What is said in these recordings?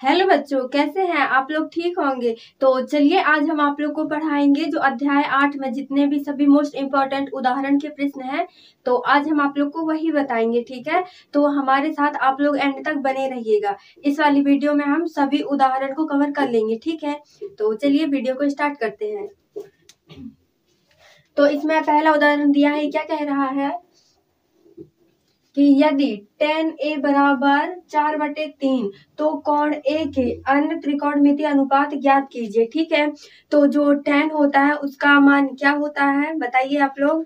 Hello बच्चों, कैसे हैं आप लोग? ठीक होंगे। तो चलिए आज हम आप लोग को पढ़ाएंगे जो अध्याय 8 में जितने भी सभी मोस्ट इम्पोर्टेंट उदाहरण के प्रश्न हैं। तो आज हम आप लोग को वही बताएंगे, ठीक है? तो हमारे साथ आप लोग एंड तक बने रहिएगा। इस वाली वीडियो में हम सभी उदाहरण को कवर कर लेंगे, ठीक है? तो चलिए वीडियो को स्टार्ट करते हैं। तो इसमें पहला उदाहरण दिया है, क्या कह रहा है कि यदि tan a बराबर 4/3 तो कोण A के अन्य त्रिकोणमितीय अनुपात ज्ञात कीजिए। ठीक है, तो जो tan होता है उसका मान क्या होता है बताइए आप लोग।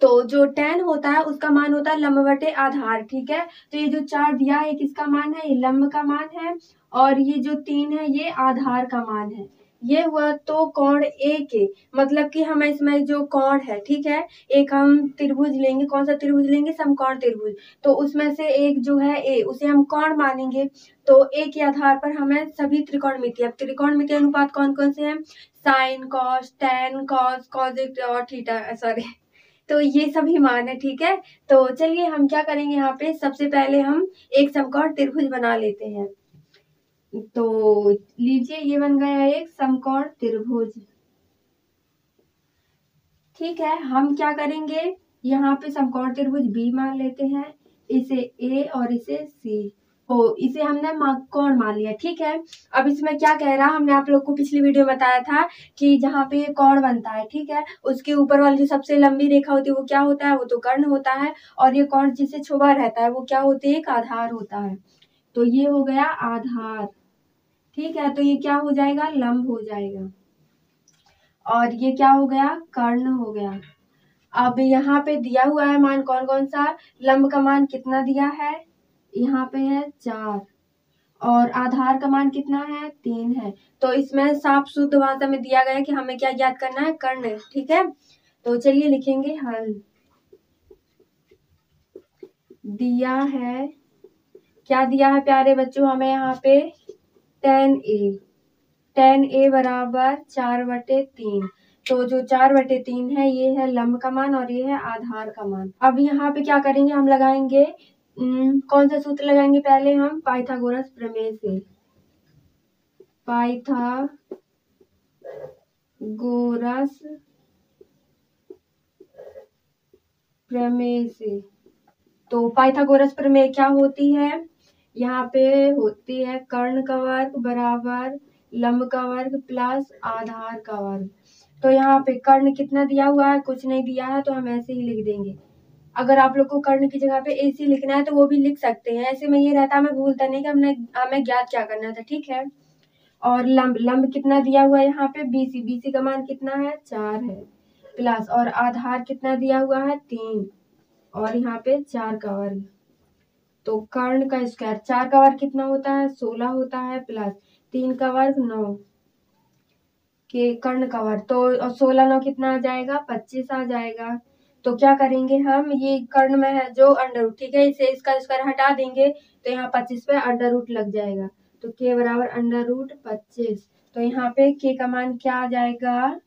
तो जो tan होता है उसका मान होता है लंब बटे आधार। ठीक है, तो ये जो 4 दिया है किसका मान है? ये लंब का मान है, और ये जो 3 है ये आधार का मान है। ये हुआ तो कोण A के, मतलब कि हम इसमें जो कोण है, ठीक है, एक हम त्रिभुज लेंगे। कौन सा त्रिभुज लेंगे? समकोण त्रिभुज। तो उसमें से एक जो है A, उसे हम कोण मानेंगे। तो A के आधार पर हमें सभी त्रिकोणमितीय, अब त्रिकोणमितीय अनुपात कौन कौन से हैं? Sine, cos, tan, cos, cosec और थीटा, सॉरी, तो ये सभी मान है। ठीक है, तो चलिए हम क्या करेंगे, यहाँ पे सबसे पहले हम एक समकोण त्रिभुज बना लेते हैं। तो लीजिए, ये बन गया एक समकोण त्रिभुज। ठीक है, हम क्या करेंगे, यहाँ पे समकोण त्रिभुज बी मान लेते हैं, इसे ए और इसे सी। तो इसे हमने कोण मान लिया। ठीक है, अब इसमें क्या कह रहा, हमने आप लोग को पिछली वीडियो में बताया था कि जहाँ पे ये कोण बनता है, ठीक है, उसके ऊपर वाली जो सबसे लंबी रेखा होती है वो क्या होता है? वो तो कर्ण होता है, और ये कोण जिससे छुपा रहता है वो क्या होती है? एक आधार होता है। तो ये हो गया आधार। ठीक है, तो ये क्या हो जाएगा? लंब हो जाएगा। और ये क्या हो गया? कर्ण हो गया। अब यहाँ पे दिया हुआ है मान कौन कौन सा? लंब का मान कितना दिया है? यहाँ पे है 4, और आधार का मान कितना है? 3 है। तो इसमें साफ शुद्ध भाषा में दिया गया है कि हमें क्या ज्ञात करना है? कर्ण। ठीक है, तो चलिए लिखेंगे हल। दिया है, क्या दिया है प्यारे बच्चों हमें यहाँ पे? tan a बराबर 4/3। तो जो 4/3 है ये है लंब का मान, और ये है आधार का मान। अब यहाँ पे क्या करेंगे, हम लगाएंगे कौन सा सूत्र लगाएंगे? पहले हम पाइथागोरस प्रमेय से, पाइथागोरस प्रमेय से। तो पाइथागोरस प्रमेय क्या होती है? यहाँ पे होती है कर्ण का वर्ग बराबर लंब का वर्ग प्लस आधार का वर्ग। तो यहाँ पे कर्ण कितना दिया हुआ है? कुछ नहीं दिया है, तो हम ऐसे ही लिख देंगे। अगर आप लोग को कर्ण की जगह पे AC लिखना है तो वो भी लिख सकते हैं। ऐसे में ये रहता, हमें भूलता नहीं कि हमें ज्ञात क्या करना था। ठीक है, और लंब कितना दिया हुआ है यहाँ पे? BC का मान कितना है? 4 है, प्लस और आधार कितना दिया हुआ है? 3, और यहाँ पे 4 का वर्ग। तो कर्ण का स्क्वायर, 4 का वर्ग कितना होता है? 16 होता है, प्लस 3 का वर्ग 9 के कर्ण का वर्ग। तो 16 9 कितना आ जाएगा? 25 आ जाएगा। तो क्या करेंगे हम, ये कर्ण में है जो अंडर रूट, ठीक है, इसे इसका स्क्वायर हटा देंगे तो यहाँ 25 पे अंडर रूट लग जाएगा। तो k बराबर अंडर रूट 25। तो यहाँ पे k का मान क्या आ जाएगा?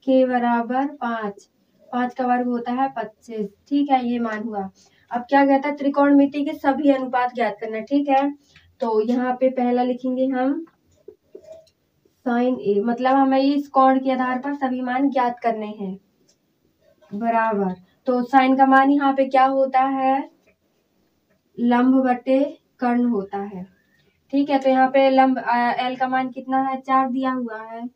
k बराबर 5 का वर्ग होता है 25। ठीक है, ये मान हुआ। अब क्या कहता है? त्रिकोणमिति के सभी अनुपात ज्ञात करना। ठीक है, तो यहाँ पे पहला लिखेंगे हम साइन ए, मतलब हमें इस कोण के आधार पर सभी मान ज्ञात करने हैं, बराबर। तो साइन का मान यहाँ पे क्या होता है? लंब बटे कर्ण होता है। ठीक है, तो यहाँ पे लंब L का मान कितना है? 4 दिया हुआ है,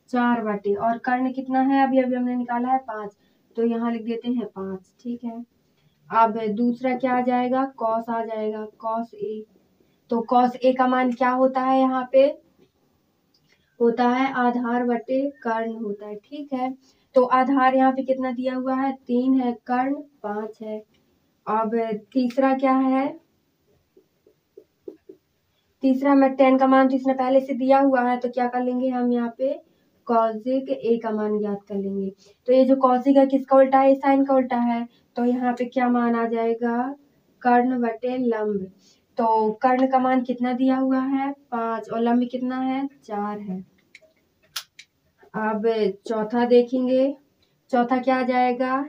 4 बटे, और कर्ण कितना है? अभी अभी हमने निकाला है 5, तो यहाँ लिख देते हैं 5। ठीक है, अब दूसरा क्या आ जाएगा? कॉस आ जाएगा, कॉस ए। तो कॉस ए का मान क्या होता है? यहाँ पे होता है आधार बटे कर्ण होता है। ठीक है, तो आधार यहाँ पे कितना दिया हुआ है? 3 है, कर्ण 5 है। अब तीसरा क्या है? तीसरा में tan का मान तो इसने पहले से दिया हुआ है, तो क्या कर लेंगे हम यहाँ पे? कॉसिक a का मान ज्ञात कर लेंगे। तो ये जो कॉसिक है किसका उल्टा है? साइन का उल्टा है। तो यहाँ पे क्या मान आ जाएगा? कर्ण बटे लंब। तो कर्ण का मान कितना दिया हुआ है? 5, और लंब कितना है? 4 है। अब चौथा देखेंगे, चौथा क्या आ जाएगा?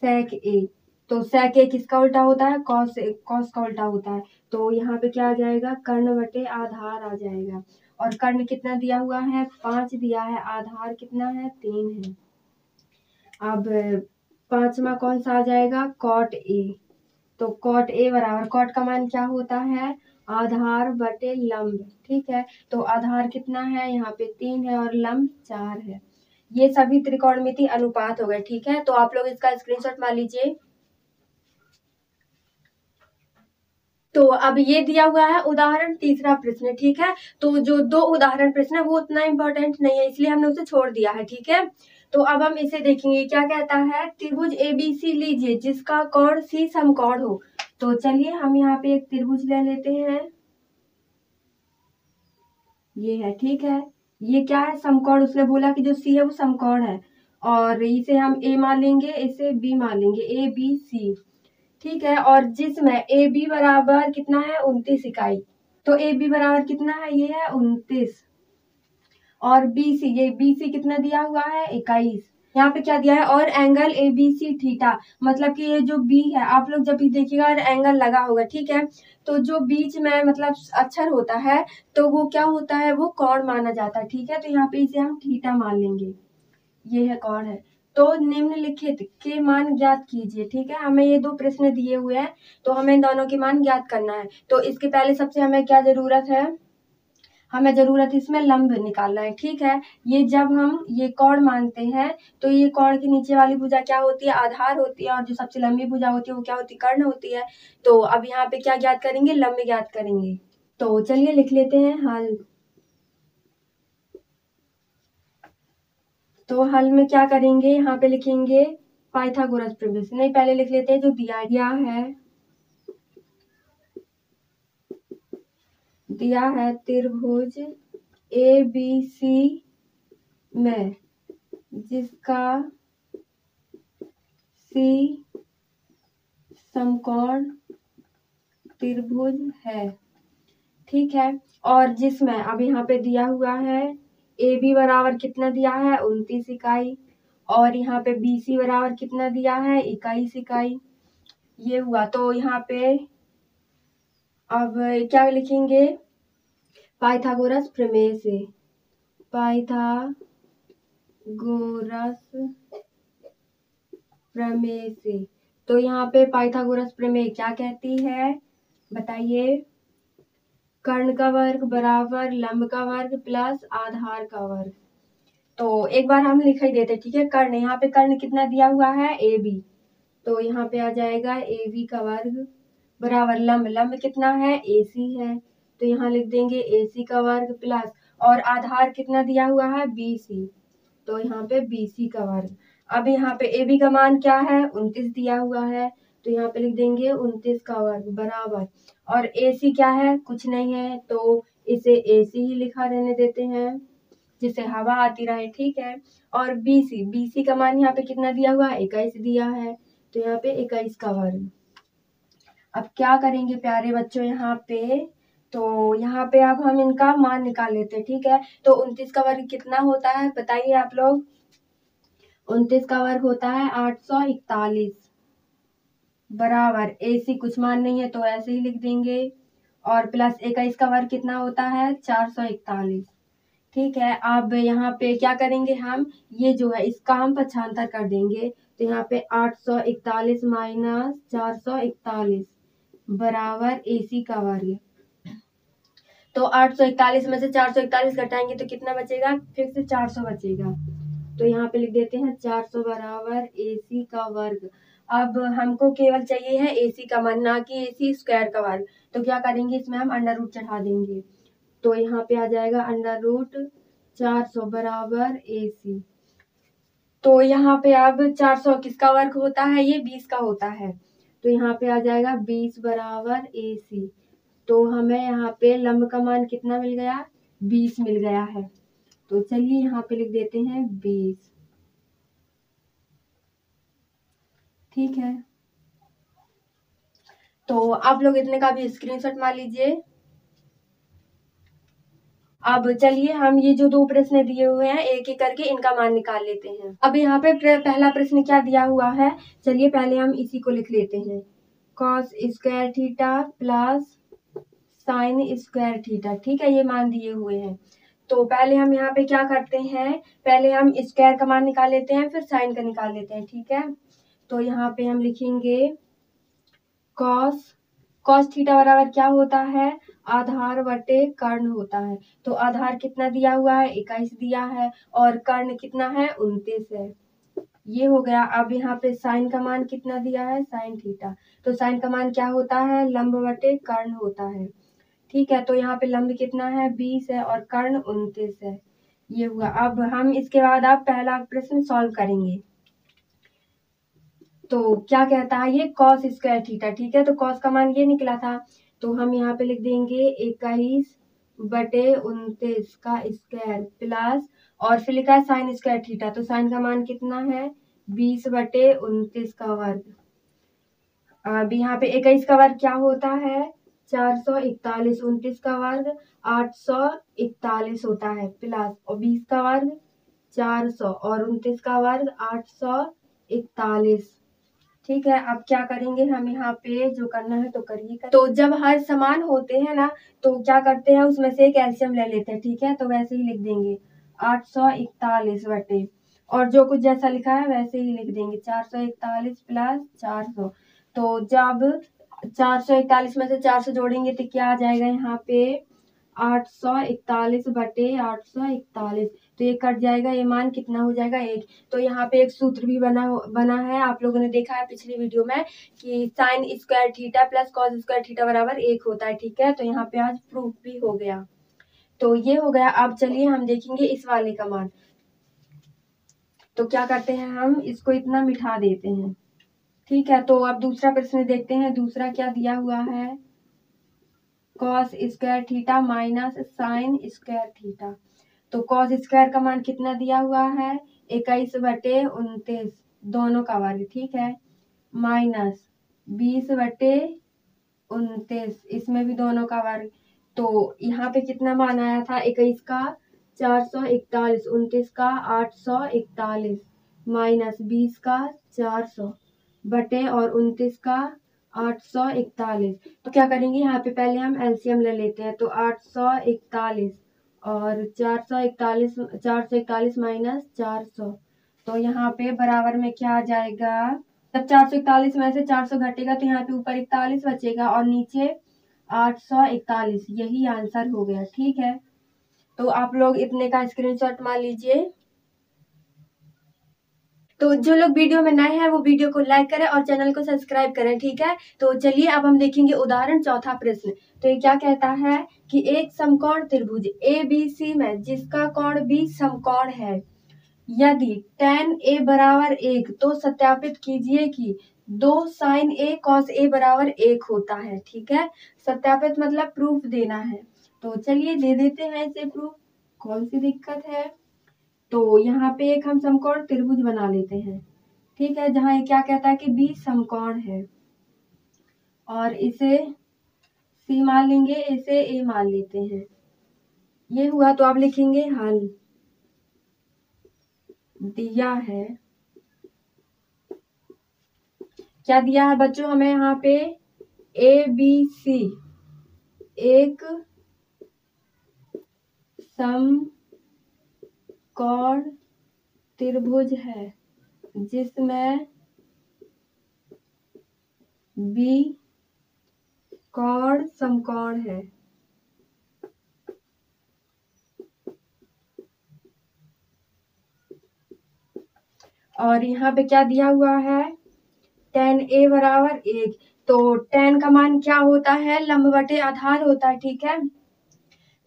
सेक ए। तो sec a किसका उल्टा होता है, cos का उल्टा होता है। तो यहाँ पे क्या आ जाएगा, कर्ण बटे आधार आ जाएगा। और कर्ण कितना दिया हुआ है, 5 दिया है, आधार कितना है, 3 है। अब 5वां कौन सा आ जाएगा, cot a। तो cot a बराबर, cot का मान क्या होता है, आधार बटे लंब। ठीक है, तो आधार कितना है, यहाँ पे 3 है और लंब 4 है। ये सभी त्रिकोणमिति अनुपात हो गए। ठीक है, तो आप लोग इसका स्क्रीनशॉट मार लीजिए। तो अब ये दिया हुआ है उदाहरण तीसरा प्रश्न। ठीक है, तो जो 2 उदाहरण प्रश्न है वो उतना इम्पोर्टेंट नहीं है, इसलिए हमने उसे छोड़ दिया है। ठीक है, तो अब हम इसे देखेंगे। क्या कहता है, त्रिभुज एबीसी लीजिए जिसका कोण सी समकोण हो। तो चलिए हम यहाँ पे एक त्रिभुज ले लेते हैं, ये है। ठीक है, ये क्या है, समकोण। उसने बोला कि जो सी है वो समकोण है, और इसे हम ए मान लेंगे, इसे बी मान लेंगे, ए बी सी। ठीक है, और जिसमें ए बी बराबर कितना है, 29 इकाई। तो ए बी बराबर कितना है, ये है 29। और बी सी, ये बी सी कितना दिया हुआ है, 21। यहाँ पे क्या दिया है, और angle A B C theta, मतलब कि ये जो बी है, आप लोग जब भी देखिएगा और एंगल लगा होगा, ठीक है, तो जो बीच में मतलब अक्षर होता है तो वो क्या होता है, वो कोण माना जाता है। ठीक है, तो यहाँ पे इसे हम थीटा मान लेंगे, ये है कोण है। तो निम्नलिखित के मान ज्ञात कीजिए। ठीक है, हमें ये 2 प्रश्न दिए हुए हैं, तो हमें इन दोनों के मान ज्ञात करना है। तो इसके पहले सबसे हमें क्या जरूरत है, हमें जरूरत इसमें लंब निकालना है। ठीक है, ये जब हम ये कोण मानते हैं तो ये कोण के नीचे वाली भुजा क्या होती है, आधार होती है, और जो सबसे लंबी भुजा होती है वो क्या होती है, कर्ण होती है। तो अब यहाँ पे क्या ज्ञात करेंगे, लंब ज्ञात करेंगे। तो चलिए लिख लेते हैं हल। तो हल में क्या करेंगे, यहाँ पे लिखेंगे पाइथागोरस प्रमेय। नहीं, पहले लिख लेते हैं जो दिया है, दिया है त्रिभुज ए बी सी में जिसका सी समकोण त्रिभुज है। ठीक है, और जिसमें अब यहाँ पे दिया हुआ है ए बी बराबर कितना दिया है, 29 इकाई, और यहाँ पे बी सी बराबर कितना दिया है, 21 इकाई। ये हुआ, तो यहाँ पे अब क्या लिखेंगे, पाइथागोरस प्रमेय से, पाइथागोरस प्रमेय से। तो यहाँ पे पाइथागोरस प्रमेय क्या कहती है, बताइए, कर्ण का वर्ग बराबर लंब का वर्ग प्लस आधार का वर्ग। तो एक बार हम लिख ही देते। ठीक है, कर्ण, यहाँ पे कर्ण कितना दिया हुआ है, ए बी, तो यहाँ पे आ जाएगा ए बी का वर्ग बराबर लंब, लंब कितना है, ए सी है, तो यहाँ लिख देंगे ए सी का वर्ग प्लस, और आधार कितना दिया हुआ है, बी सी, तो यहाँ पे बी सी का वर्ग। अब यहाँ पे ए बी का मान क्या है, 29 दिया हुआ है, तो यहाँ पे लिख देंगे 29 का वर्ग बराबर, और ए सी क्या है, कुछ नहीं है, तो इसे ए सी ही लिखा रहने देते हैं जिससे हवा आती रहे। ठीक है, और बी सी का मान यहाँ पे कितना दिया हुआ है, 21 दिया है, तो यहाँ पे 21 का वर्ग। अब क्या करेंगे प्यारे बच्चों, यहाँ पे, तो यहाँ पे अब हम इनका मान निकाल लेते हैं। ठीक है, तो 29 का वर्ग कितना होता है, बताइए आप लोग। 29 का वर्ग होता है 841 बराबर, ए सी कुछ मान नहीं है तो ऐसे ही लिख देंगे, और प्लस 21 का वर्ग कितना होता है, 441। ठीक है, अब यहाँ पे क्या करेंगे हम, ये जो है इसका हम पक्षांतर कर देंगे, तो यहाँ पे 841 माइनस 441 बराबर AC का वर्ग। तो 841 में से 441 घटाएंगे तो कितना बचेगा, फिर से 400 बचेगा, तो यहाँ पे लिख देते हैं 400 बराबर AC का वर्ग। अब हमको केवल चाहिए है AC का मान, ना कि AC स्क्वायर का वर्ग। तो क्या करेंगे, इसमें हम अंडर रूट चढ़ा देंगे, तो यहाँ पे आ जाएगा अंडर रूट 400 बराबर AC। तो यहाँ पे अब 400 किसका वर्ग होता है, ये 20 का होता है, तो यहाँ पे आ जाएगा 20 बराबर AC। तो हमें यहाँ पे लंब का मान कितना मिल गया, 20 मिल गया है, तो चलिए यहाँ पे लिख देते हैं 20। ठीक है, तो आप लोग इतने का भी स्क्रीनशॉट मार लीजिए। अब चलिए हम ये जो दो प्रश्न दिए हुए हैं एक एक करके इनका मान निकाल लेते हैं। अब यहाँ पे पहला प्रश्न क्या दिया हुआ है, चलिए पहले हम इसी को लिख लेते हैं, cos square theta plus sine square theta. ठीक है, ये मान दिए हुए हैं। तो पहले हम यहाँ पे क्या करते हैं, पहले हम स्क्वायर का मान निकाल लेते हैं फिर साइन का निकाल लेते हैं। ठीक है, तो यहाँ पे हम लिखेंगे कॉस थीटा बराबर क्या होता है, आधार बटे कर्ण होता है। तो आधार कितना दिया हुआ है, 21 दिया है, और कर्ण कितना है, 29 है। ये हो गया। अब यहाँ पे साइन का मान कितना दिया है, साइन थीटा। तो साइन का मान क्या होता है, लंब बटे कर्ण होता है। ठीक है, तो यहाँ पे लंब कितना है, 20 है, और कर्ण 29 है। ये हुआ। अब हम इसके बाद आप पहला प्रश्न सॉल्व करेंगे। तो क्या कहता है ये, कॉस स्क्वायर थीटा। ठीक है, तो कॉस का मान ये निकला था, तो हम यहाँ पे लिख देंगे 21 बटे 29 का स्क्वायर प्लस, और फिर लिखा है साइन स्क्वायर थीटा। तो साइन का मान कितना है, 20 बटे 29 का वर्ग। अब यहाँ पे 21 का वर्ग क्या होता है, 441, 29 का वर्ग 841 होता है, प्लस और 20 का वर्ग 400, और 29 का वर्ग 841। ठीक है, अब क्या करेंगे हम, यहाँ पे जो करना है तो करिए। तो जब हर समान होते हैं ना, तो क्या करते हैं, उसमें से एक एलसीएम ले लेते हैं। ठीक है, तो वैसे ही लिख देंगे 841 बटे, और जो कुछ जैसा लिखा है वैसे ही लिख देंगे, 441 प्लस 400। तो जब 441 में से 400 जोड़ेंगे तो क्या आ जाएगा, यहाँ पे 841 बटे 841। तो ये कट जाएगा, ये मान कितना हो जाएगा, 1। तो यहाँ पे एक सूत्र भी बना है, आप लोगों ने देखा है पिछली वीडियो में कि sine square theta plus cos square theta बराबर 1 होता है। ठीक है, तो यहाँ पे आज प्रूफ भी हो गया। तो ये हो गया। अब चलिए हम देखेंगे इस वाले का मान। तो क्या करते हैं, हम इसको इतना मिटा देते हैं। ठीक है, तो अब दूसरा प्रश्न देखते हैं, दूसरा क्या दिया हुआ है, cos square theta minus sine square theta. तो कॉस स्क्वायर का मान कितना दिया हुआ है, 21 बटे 29 दोनों का वर्ग। ठीक है, माइनस 20 बटे 29, इसमें भी दोनों का वर्ग। तो यहाँ पे कितना मान आया था, 21 का 441, 29 का 841, माइनस 20 का 400 बटे और 29 का 841। तो क्या करेंगे, यहाँ पे पहले हम एलसीएम ले लेते हैं। तो 841 और 441 माइनस 400, तो यहाँ पे बराबर में क्या आ जाएगा, जब 441 में से 400 घटेगा तो यहाँ पे ऊपर 41 बचेगा और नीचे 841। यही आंसर हो गया। ठीक है, तो आप लोग इतने का स्क्रीनशॉट मार लीजिए। तो जो लोग वीडियो में नए हैं वो वीडियो को लाइक करें और चैनल को सब्सक्राइब करें। ठीक है, तो चलिए अब हम देखेंगे उदाहरण चौथा प्रश्न। तो ये क्या कहता है कि एक समकोण त्रिभुज ABC में जिसका कोण B समकोण है, यदि tan A बराबर 1 तो सत्यापित कीजिए कि 2 sin A cos A बराबर 1 होता है। ठीक है, सत्यापित मतलब प्रूफ देना है। तो चलिए दे देते हैं इसे प्रूफ, कौन सी दिक्कत है। तो यहाँ पे एक हम समकोण त्रिभुज बना लेते हैं। ठीक है, जहाँ ये क्या कहता है कि B समकोण है, और इसे C मान लेंगे, इसे A मान लेते हैं। ये हुआ। तो आप लिखेंगे हल दिया है, क्या दिया है बच्चों हमें यहाँ पे, ABC एक समकोण त्रिभुज है जिसमें B कोण समकोण है। और यहाँ पे क्या दिया हुआ है, tan A बराबर 1। तो tan का मान क्या होता है, लंब बटे आधार होता है। ठीक है,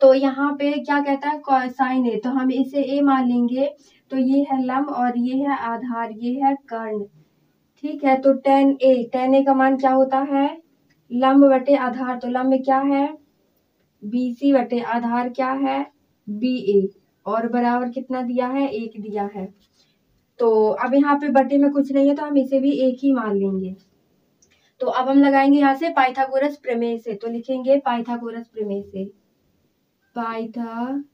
तो यहाँ पे क्या कहता है साइन A, तो हम इसे A मान लेंगे। तो ये है लंब और ये है आधार, ये है कर्ण। ठीक है, तो tan A का मान क्या होता है, लंब बटे आधार। तो लंब क्या है, BC बटे आधार क्या है, BA, और बराबर कितना दिया है, 1 दिया है। तो अब यहाँ पे बटे में कुछ नहीं है तो हम इसे भी 1 ही मान लेंगे। तो अब हम लगाएंगे यहाँ से पाइथागोरस प्रमेय से। तो लिखेंगे पाइथागोरस प्रमेय से। पाइथागोरस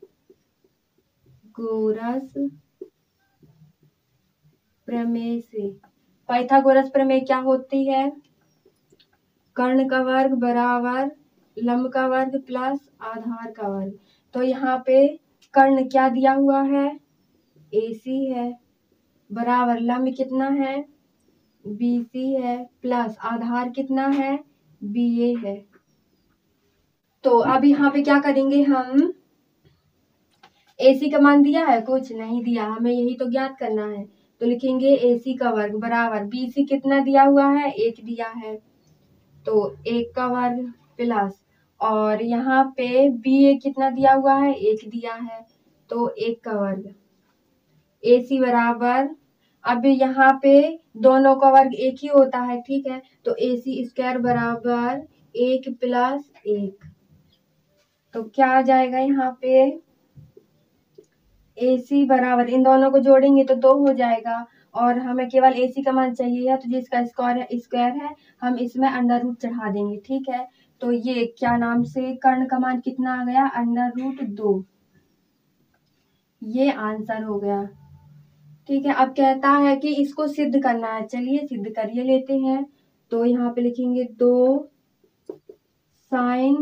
प्रमेय से। पाइथागोरस प्रमेय क्या होती है? कर्ण का वर्ग बराबर लंब का वर्ग प्लस आधार का वर्ग। तो यहाँ पे कर्ण क्या दिया हुआ है? AC है, बराबर लंब कितना है? BC है, प्लस आधार कितना है? BA है। तो अब यहाँ पे क्या करेंगे हम? AC का मान दिया है? कुछ नहीं दिया, हमें यही तो ज्ञात करना है। तो लिखेंगे AC का वर्ग बराबर BC कितना दिया हुआ है? 1 दिया है, तो 1 का वर्ग प्लस, और यहाँ पे BA कितना दिया हुआ है? 1 दिया है, तो 1 का वर्ग। AC बराबर, अब यहाँ पे दोनों का वर्ग 1 ही होता है, ठीक है, तो AC स्क्वायर बराबर 1 प्लस 1। तो क्या आ जाएगा यहाँ पे? AC बराबर, इन दोनों को जोड़ेंगे तो 2 हो जाएगा, और हमें केवल AC का मान चाहिए है, तो जिसका स्क्वायर है हम इसमें अंडर रूट चढ़ा देंगे, ठीक है। तो ये क्या नाम से कर्ण का मान कितना आ गया? √2। ये आंसर हो गया, ठीक है। अब कहता है कि इसको सिद्ध करना है, चलिए सिद्ध करिए लेते हैं। तो यहाँ पे लिखेंगे 2 sin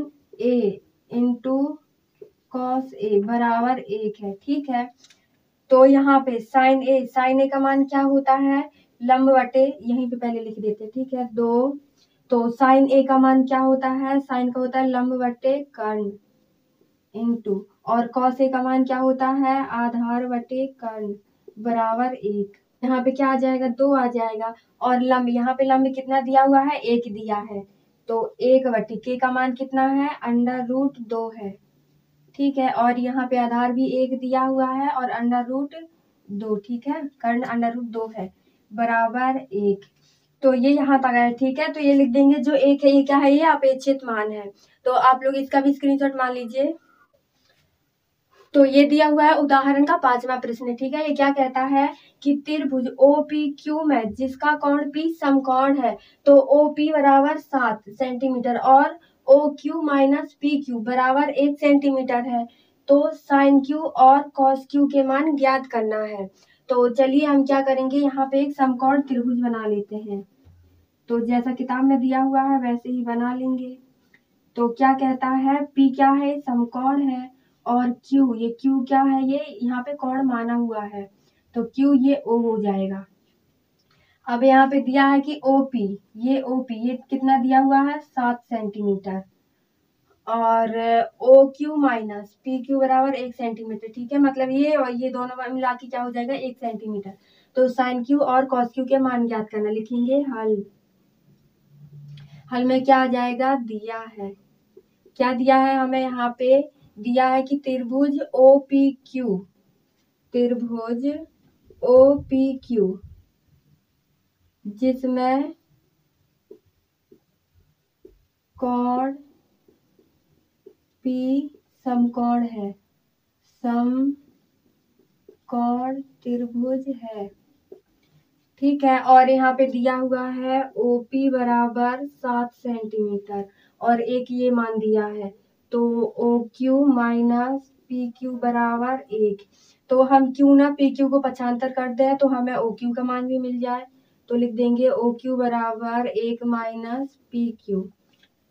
A into cos A बराबर 1 है, ठीक है। तो यहाँ पे sin A का मान क्या होता है? लंब बटे, यहीं पे पहले लिख देते, ठीक है, 2। तो sin A का मान क्या होता है? sin का होता है लंब बटे कर्ण इंटू, और cos A का मान क्या होता है? आधार बटे कर्ण बराबर 1। यहाँ पे क्या आ जाएगा? 2 आ जाएगा, और लंब, यहाँ पे लंब कितना दिया हुआ है? 1 दिया है, तो 1 बटे k का मान कितना है? √2 है, ठीक है। और यहाँ पे आधार भी 1 दिया हुआ है और √2, ठीक है, कर्ण √2 है बराबर 1। तो ये यहाँ तक है, ठीक है। तो ये लिख देंगे, जो 1 है ये क्या है? ये अपेक्षित मान है। तो आप लोग इसका भी स्क्रीनशॉट मान लीजिए। तो ये दिया हुआ है उदाहरण का 5वां प्रश्न, ठीक है। ये क्या कहता है कि त्रिभुज OPQ में जिसका कोण P समकोण है, तो OP बराबर 7 सेंटीमीटर और OQ माइनस PQ बराबर 1 सेंटीमीटर है, तो sin Q और cos Q के मान ज्ञात करना है। तो चलिए हम क्या करेंगे, यहाँ पे एक समकोण त्रिभुज बना लेते हैं। तो जैसा किताब में दिया हुआ है वैसे ही बना लेंगे। तो क्या कहता है? P क्या है? समकोण है, और Q, ये Q क्या है? ये यहाँ पे कोण माना हुआ है, तो Q ये O हो जाएगा। अब यहाँ पे दिया है कि OP, ये कितना दिया हुआ है? 7 सेंटीमीटर, और OQ माइनस PQ बराबर 1 सेंटीमीटर, ठीक है। मतलब ये और ये दोनों मिला के क्या हो जाएगा? 1 सेंटीमीटर। तो sin Q और cos Q के मान ज्ञात करना, लिखेंगे हल में क्या आ जाएगा? दिया है, क्या दिया है हमें? यहाँ पे दिया है कि त्रिभुज OPQ जिसमें कोण P समकोण है, समकोण त्रिभुज है, ठीक है। और यहाँ पे दिया हुआ है OP बराबर 7 सेंटीमीटर, और एक ये मान दिया है, तो OQ माइनस PQ बराबर 1। तो हम क्यों ना PQ को पक्षांतर कर दें, तो हमें OQ का मान भी मिल जाए। तो लिख देंगे OQ बराबर 1 माइनस PQ,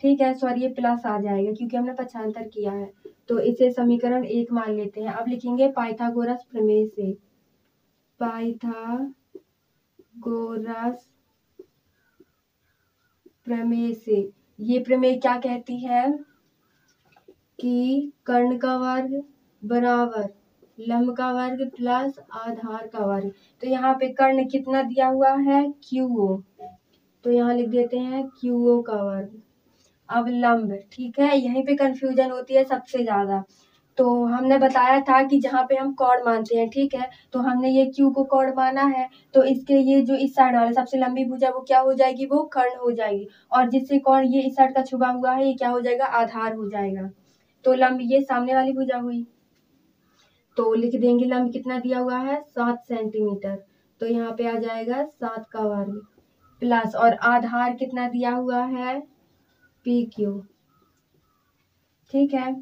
ठीक है। सॉरी, ये प्लस आ जाएगा क्योंकि हमने पक्षांतर किया है, तो इसे समीकरण 1 मान लेते हैं। अब लिखेंगे पाइथागोरस प्रमेय से, पाइथागोरस प्रमेय से ये प्रमेय क्या कहती है कि कर्ण का वर्ग बराबर लंब का वर्ग प्लस आधार का वर्ग। तो यहाँ पे कर्ण कितना दिया हुआ है? QO, तो यहाँ लिख देते हैं QO का वर्ग। अब लंब, ठीक है, यहीं पे कंफ्यूजन होती है सबसे ज्यादा। तो हमने बताया था कि जहाँ पे हम कोण मानते हैं, ठीक है, तो हमने ये Q को कोण माना है, तो इसके ये जो इस साइड वाला सबसे लंबी भुजा वो क्या हो जाएगी? वो कर्ण हो जाएगी, और जिससे कोण ये इस साइड का छुपा हुआ है ये क्या हो जाएगा? आधार हो जाएगा। तो लंब ये सामने वाली भुजा हुई, तो लिख देंगे लंब कितना दिया हुआ है? 7 सेंटीमीटर, तो यहाँ पे आ जाएगा 7 का वर्ग प्लस, और आधार कितना दिया हुआ है? PQ, ठीक है।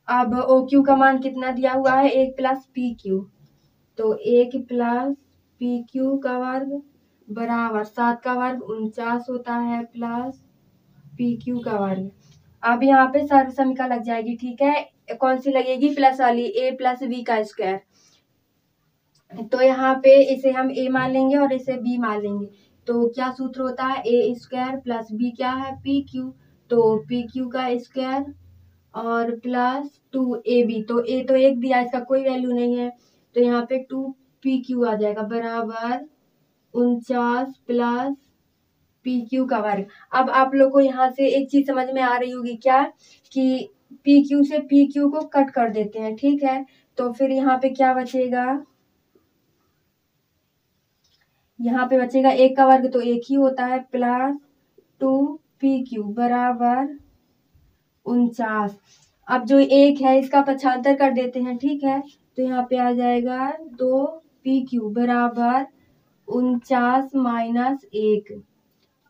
अब ओ क्यू का मान कितना दिया हुआ है, 1 प्लस पी क्यू, तो 1 प्लस पी क्यू का वर्ग बराबर 7 का वर्ग 49 होता है प्लस पी क्यू का वर्ग। अब यहाँ पे सर्व समीकरण लग जाएगी, ठीक है। कौन सी लगेगी, प्लस वाली, ए प्लस बी का स्क्वायर। तो यहाँ पे इसे हम ए मान लेंगे और इसे बी मान लेंगे। तो क्या सूत्र होता है, ए स्क्वायर प्लस बी क्या है, पी क्यू, तो पी क्यू का स्क्वायर और प्लस 2ab, तो ए तो 1 दिया, इसका कोई वैल्यू नहीं है, तो यहाँ पे 2pq आ जाएगा बराबर 49 प्लस पी क्यू का वर्ग। अब आप लोग को यहाँ से एक चीज समझ में आ रही होगी क्या, कि पी क्यू से पी क्यू को कट कर देते हैं, ठीक है। तो फिर यहाँ पे क्या बचेगा, यहाँ पे बचेगा 1 का वर्ग तो 1 ही होता है प्लस 2pq बराबर 49। अब जो 1 है इसका पक्षांतर कर देते हैं, ठीक है। तो यहाँ पे आ जाएगा 2pq बराबर 49 माइनस 1।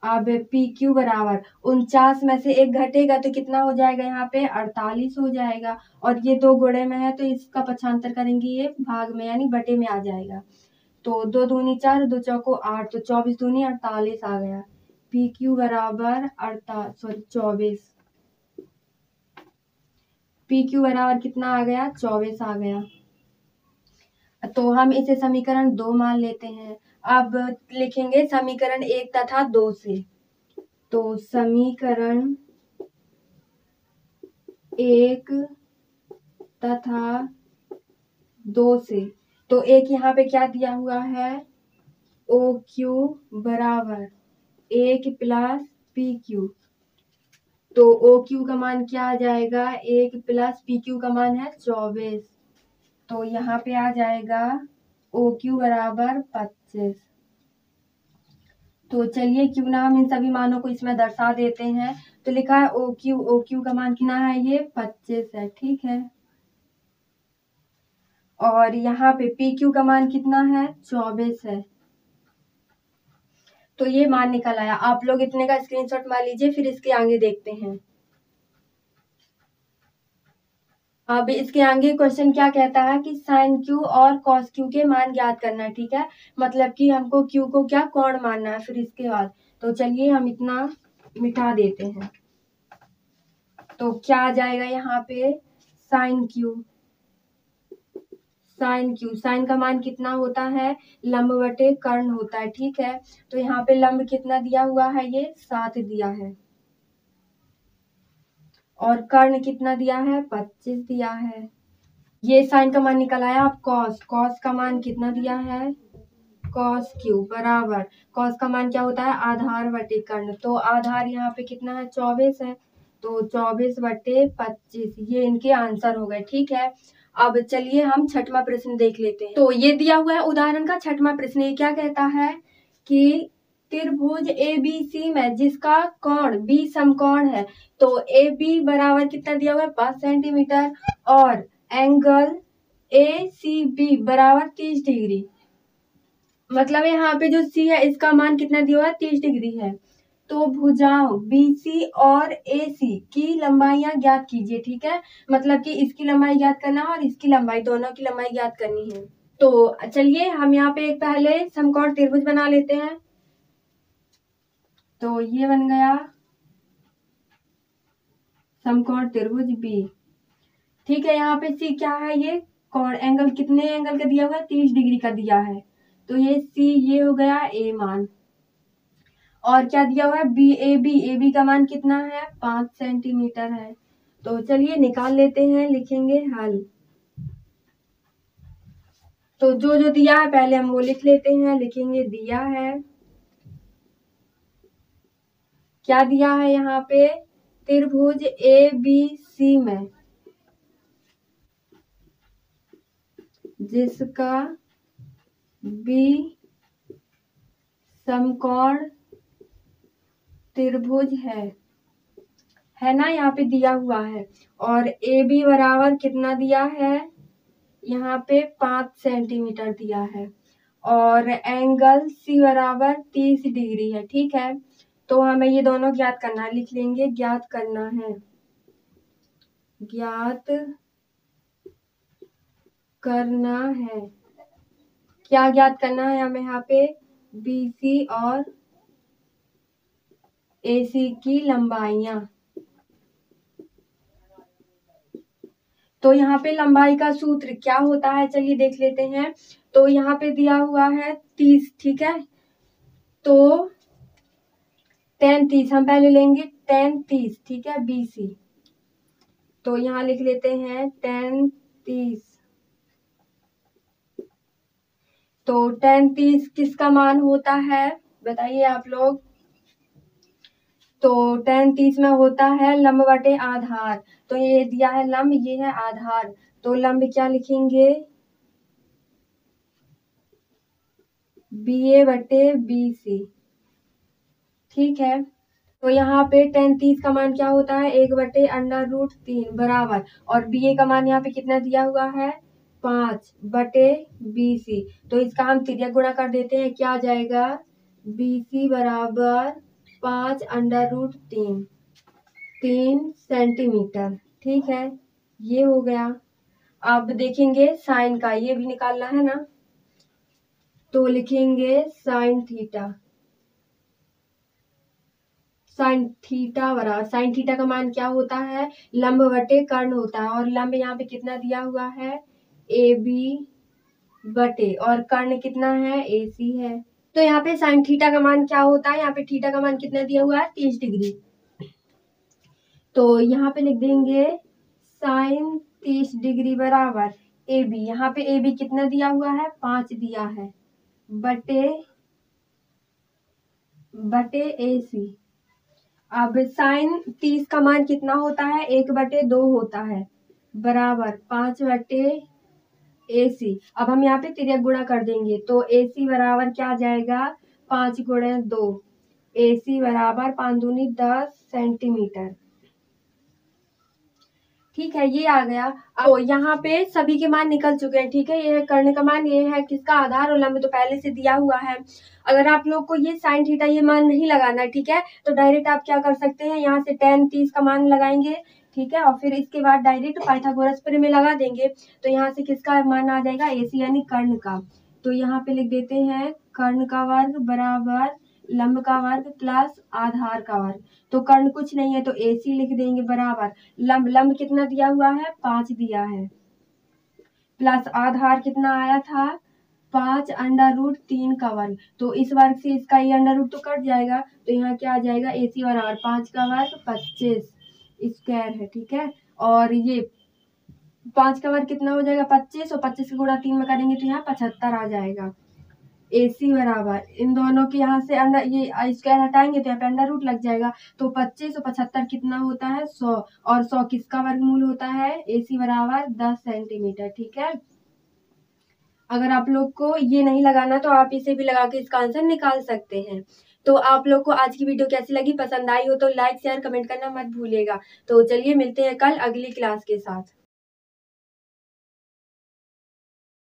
अब pq बराबर 49 में से 1 घटेगा तो कितना हो जाएगा, यहाँ पे 48 हो जाएगा, और ये 2 गुणे में है तो इसका पक्षांतर करेंगे, ये भाग में यानी बटे में आ जाएगा। तो 2 दूनी 4, 2 चौको 8, तो 24 दूनी 48 आ गया। पी क्यू बराबर 24, पी क्यू बराबर कितना आ गया, 24 आ गया। तो हम इसे समीकरण 2 मान लेते हैं। अब लिखेंगे समीकरण 1 तथा 2 से। तो समीकरण 1 तथा 2 से, तो एक यहाँ पे क्या दिया हुआ है, ओ क्यू बराबर 1 प्लस पी क्यू, तो ओ क्यू का मान क्या आ जाएगा, 1 प्लस पी क्यू का मान है 24, तो यहाँ पे आ जाएगा ओ क्यू बराबर 25। तो चलिए क्यों ना हम इन सभी मानों को इसमें दर्शा देते हैं। तो लिखा है ओ क्यू का मान कितना है, ये 25 है, ठीक है। और यहाँ पे पी क्यू का मान कितना है, 24 है। तो ये मान निकल आया। आप लोग इतने का स्क्रीनशॉट मार लीजिए, फिर इसके आगे देखते हैं। अब इसके आगे क्वेश्चन क्या कहता है कि साइन क्यू और कॉस क्यू के मान ज्ञात करना है, ठीक है। मतलब कि हमको क्यू को क्या कोण मानना है। फिर इसके बाद तो चलिए हम इतना मिटा देते हैं। तो क्या आ जाएगा यहाँ पे, साइन क्यू, साइन का मान कितना होता है, लंब बटे कर्ण होता है, ठीक है। तो यहाँ पे लंब कितना दिया हुआ है, ये 7 दिया है, और कर्ण कितना दिया है, 25 दिया है। ये साइन का मान निकल आया। अब कॉस का मान कितना दिया है, कॉस क्यू बराबर, कॉस का मान क्या होता है, आधार बटे कर्ण, तो आधार यहाँ पे कितना है, 24 है, तो 24 बटे 25, ये इनके आंसर हो गए, ठीक है। अब चलिए हम छठवां प्रश्न देख लेते हैं। तो ये दिया हुआ है उदाहरण का छठवां प्रश्न। ये क्या कहता है कि त्रिभुज ABC में जिसका कोण B समकोण है, तो AB बराबर कितना दिया हुआ है, 5 सेंटीमीटर, और एंगल ACB बराबर 30 डिग्री। मतलब यहाँ पे जो C है इसका मान कितना दिया हुआ है, 30 डिग्री है। तो भुजाओं BC और AC की लंबाइयां ज्ञात कीजिए, ठीक है। मतलब कि इसकी लंबाई ज्ञात करना है और इसकी लंबाई, दोनों की लंबाई ज्ञात करनी है। तो चलिए हम यहाँ पे एक पहले समकोण त्रिभुज बना लेते हैं। तो ये बन गया समकोण त्रिभुज B, ठीक है। यहाँ पे C क्या है, ये कोण, एंगल कितने एंगल का दिया हुआ है, 30 डिग्री का दिया है, तो ये C ये हो गया A मान। और क्या दिया हुआ है, AB का मान कितना है, 5 सेंटीमीटर है। तो चलिए निकाल लेते हैं, लिखेंगे हल। तो जो जो दिया है पहले हम वो लिख लेते हैं, लिखेंगे दिया है, क्या दिया है यहाँ पे, त्रिभुज ABC में जिसका B समकोण त्रिभुज है ना, यहाँ पे दिया हुआ है, और AB बराबर कितना दिया है, यहाँ पे 5 सेंटीमीटर दिया है, और एंगल C बराबर 30 डिग्री है, ठीक है। तो हमें ये दोनों ज्ञात करना है, लिख लेंगे ज्ञात करना है, ज्ञात करना है। क्या ज्ञात करना है हमें यहाँ पे? BC और AC की लंबाइयां। तो यहाँ पे लंबाई का सूत्र क्या होता है, चलिए देख लेते हैं। तो यहाँ पे दिया हुआ है 30, ठीक है। तो tan 30 हम पहले लेंगे, tan 30, ठीक है, BC। तो यहाँ लिख लेते हैं tan 30। तो tan 30 किसका मान होता है, बताइए आप लोग। तो tan 30 में होता है लंब बटे आधार। तो ये दिया है लंब, ये है आधार। तो लंब क्या लिखेंगे? BA बटे BC, ठीक है। तो यहाँ पे tan 30 का मान क्या होता है? 1/√3 बराबर, और BA का मान यहाँ पे कितना दिया हुआ है? 5/BC। तो इसका हम तिर्यक गुणा कर देते हैं, क्या आ जाएगा? BC बराबर 5√3, 3 सेंटीमीटर, ठीक है। ये हो गया। अब देखेंगे साइन का, ये भी निकालना है ना। तो लिखेंगे साइन थीटा। साइन थीटा बराबर, साइन थीटा का मान क्या होता है? लंब बटे कर्ण होता है, और लंब यहाँ पे कितना दिया हुआ है? AB बटे, और कर्ण कितना है? AC है। तो यहाँ पे साइन थीटा का मान क्या होता है? यहाँ पे थीटा का मान कितना दिया हुआ है? 30 डिग्री। तो यहाँ पे लिख देंगे साइन 30 डिग्री बराबर AB। यहाँ पे AB कितना दिया हुआ है? 5 दिया है, बटे AC। अब साइन 30 का मान कितना होता है? 1/2 होता है, बराबर 5/AC। अब हम यहाँ पे तिर्यक गुणा कर देंगे, तो AC बराबर क्या आ जाएगा? 5 × 2। AC बराबर 5 दूनी 10 सेंटीमीटर, ठीक है। ये आ गया। तो यहाँ पे सभी के मान निकल चुके हैं, ठीक है। ये है कर्ण का मान, ये है किसका? आधार, और लंब तो पहले से दिया हुआ है। अगर आप लोग को ये साइन थीटा ये मान नहीं लगाना है, ठीक है, तो डायरेक्ट आप क्या कर सकते हैं, यहाँ से tan 30 का मान लगाएंगे, ठीक है, और फिर इसके बाद डायरेक्ट पाइथागोरस प्रमेय लगा देंगे। तो यहाँ से किसका मान आ जाएगा? AC यानी कर्ण का। तो यहाँ पे लिख देते हैं कर्ण का वर्ग बराबर लंब का वर्ग प्लस आधार का वर्ग। तो कर्ण कुछ नहीं है, तो AC लिख देंगे बराबर लंब कितना दिया हुआ है? 5 दिया है, प्लस आधार कितना आया था? 5√3 का वर्ग। तो इस वर्ग से इसका ये अंडर तो कट जाएगा, तो यहाँ क्या आ जाएगा? AC बराबर 5 का वर्ग 25 स्क्वायर है, ठीक है। और ये 5 का वर्ग कितना हो जाएगा? 25, और 25 का गुणा 3 में करेंगे तो यहाँ 75 आ जाएगा। AC बराबर इन दोनों के यहाँ से अंडर ये स्क्वायर हटाएंगे तो यहाँ पे अंडर रूट लग जाएगा। तो 25 और 75 कितना होता है? 100, और 100 किसका वर्गमूल होता है? AC बराबर 10 सेंटीमीटर, ठीक है। अगर आप लोग को ये नहीं लगाना तो आप इसे भी लगा के इसका आंसर निकाल सकते हैं। तो आप लोग को आज की वीडियो कैसी लगी? पसंद आई हो तो लाइक शेयर कमेंट करना मत भूलिएगा। तो चलिए मिलते हैं कल अगली क्लास के साथ।